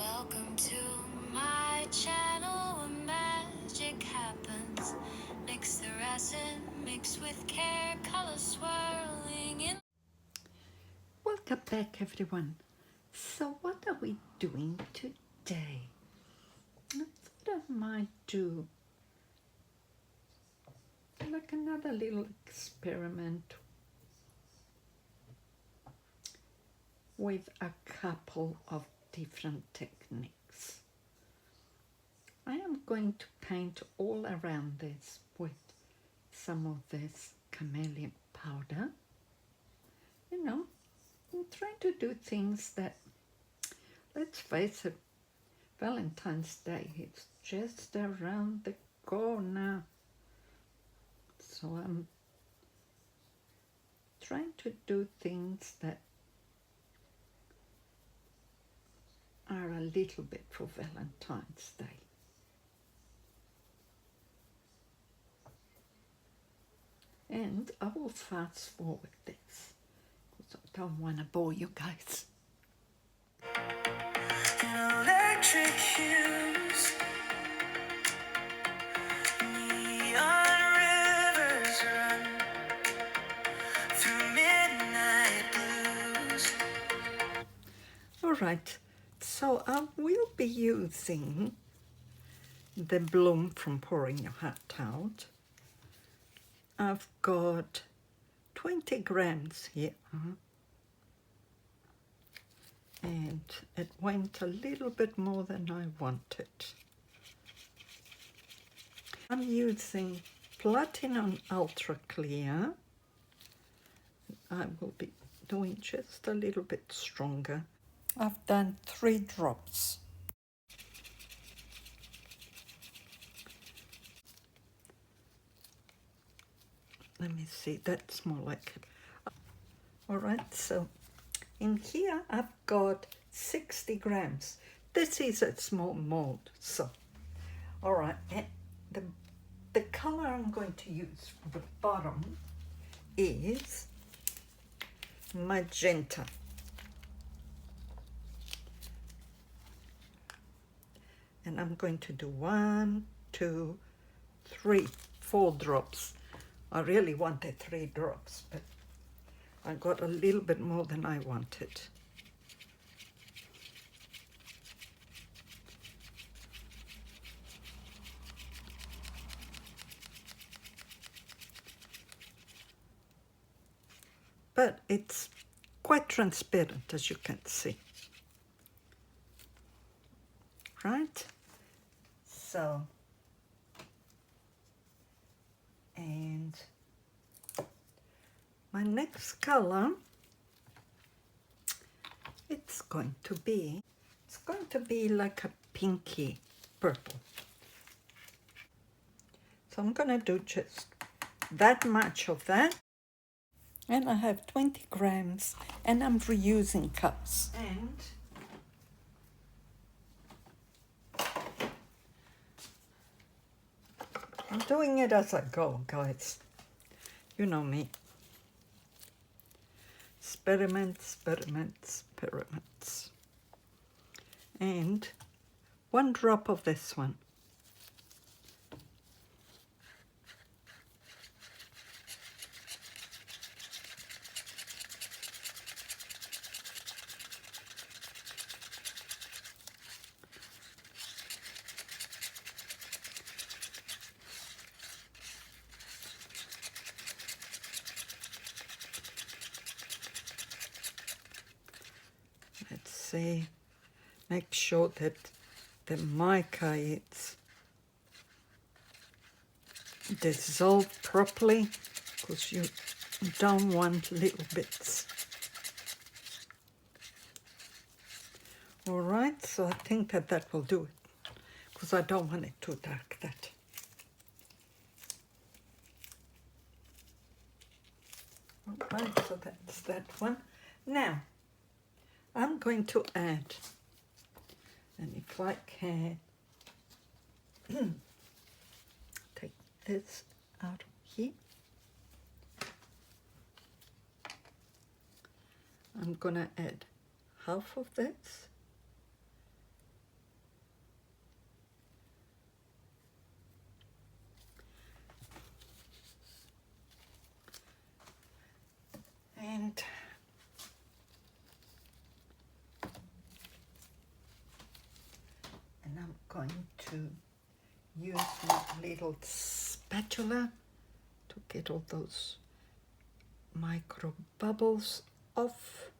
Welcome to my channel where magic happens. Mix the resin, mix with care, color swirling in. Welcome back, everyone. So what are we doing today? I thought I might do like another little experiment with a couple of different techniques. I am going to paint all around this with some of this chameleon powder. You know, I'm trying to do things that, let's face it, Valentine's Day, it's just around the corner. So I'm trying to do things that are a little bit for Valentine's Day. And I will fast forward this because I don't want to bore you guys. Electric hues, neon rivers run through midnight blues. All right, so I will be using the bloom from Pouring Your Heart Out. I've got 20 grams here, and it went a little bit more than I wanted. I'm using Platinum Ultra Clear. I will be doing just a little bit stronger. I've done 3 drops. Let me see, that's more like it. All right, so in here I've got 60 grams. This is a small mold, so all right. And the color I'm going to use for the bottom is magenta. And I'm going to do 1, 2, 3, 4 drops. I really wanted 3 drops, but I got a little bit more than I wanted. But it's quite transparent, as you can see. Right? So, and my next color, it's going to be like a pinky purple. So I'm going to do just that much of that. And I have 20 grams, and I'm reusing cups. And I'm doing it as I go, guys. You know me. Experiments. And 1 drop of this one. Let's see, make sure that the mica is dissolved properly, because you don't want little bits. All right, so I think that will do it, because I don't want it too dark, that. All right, so that's that one. Now, I'm going to add, and if I can take this out of here, I'm going to add half of this And I'm going to use my little spatula to get all those micro bubbles off.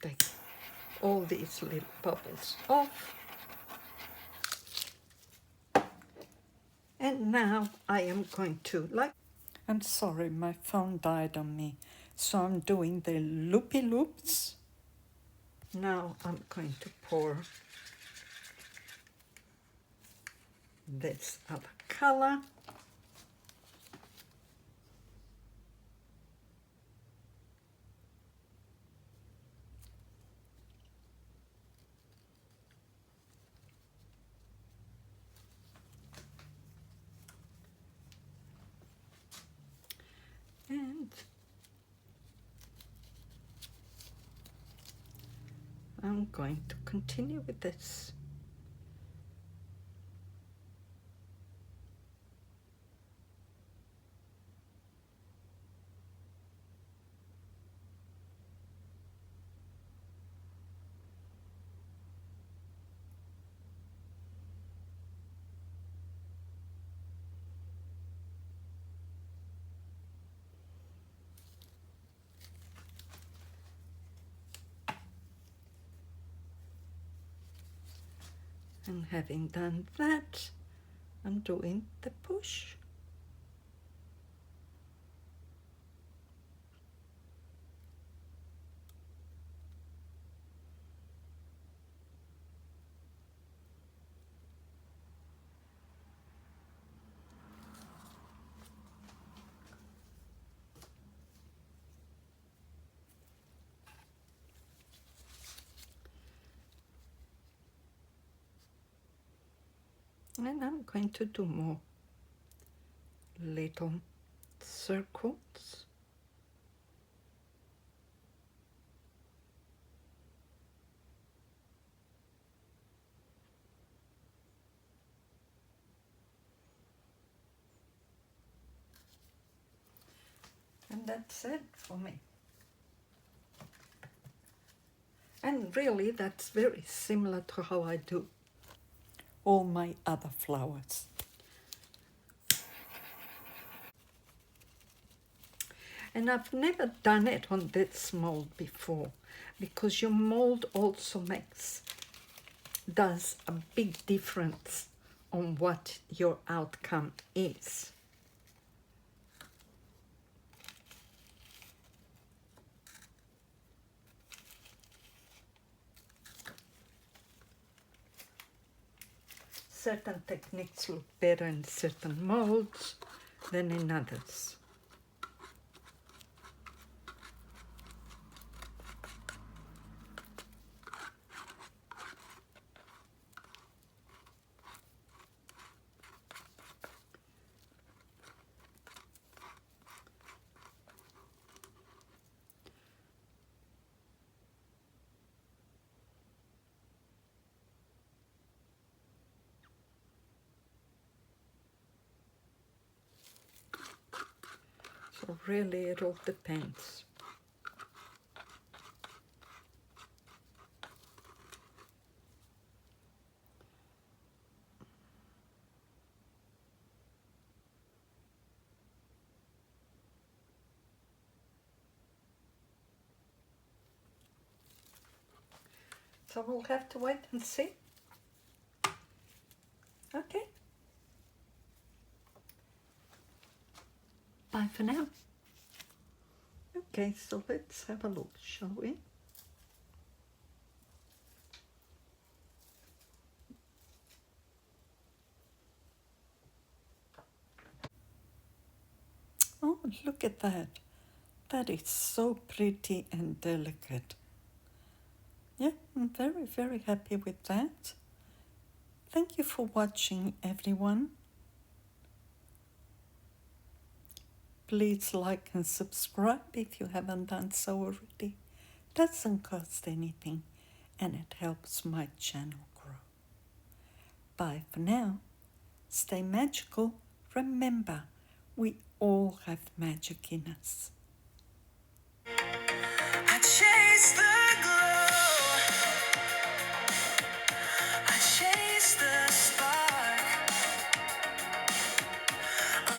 Take all these little bubbles off. And now I am going to, I'm sorry, my phone died on me. So I'm doing the loopy loops. Now I'm going to pour this other color. And I'm going to continue with this. And having done that, I'm doing the push. And I'm going to do more little circles. And that's it for me. And really, that's very similar to how I do all my other flowers. And I've never done it on this mold before, because your mold also does a big difference on what your outcome is. Certain techniques look better in certain molds than in others. So really it all depends. So we'll have to wait and see. Okay. Bye for now. Okay, so let's have a look, shall we? Oh, look at that. That is so pretty and delicate. Yeah, I'm very, very happy with that. Thank you for watching, everyone. Please like and subscribe if you haven't done so already. Doesn't cost anything and it helps my channel grow. Bye for now. Stay magical. Remember, we all have magic in us.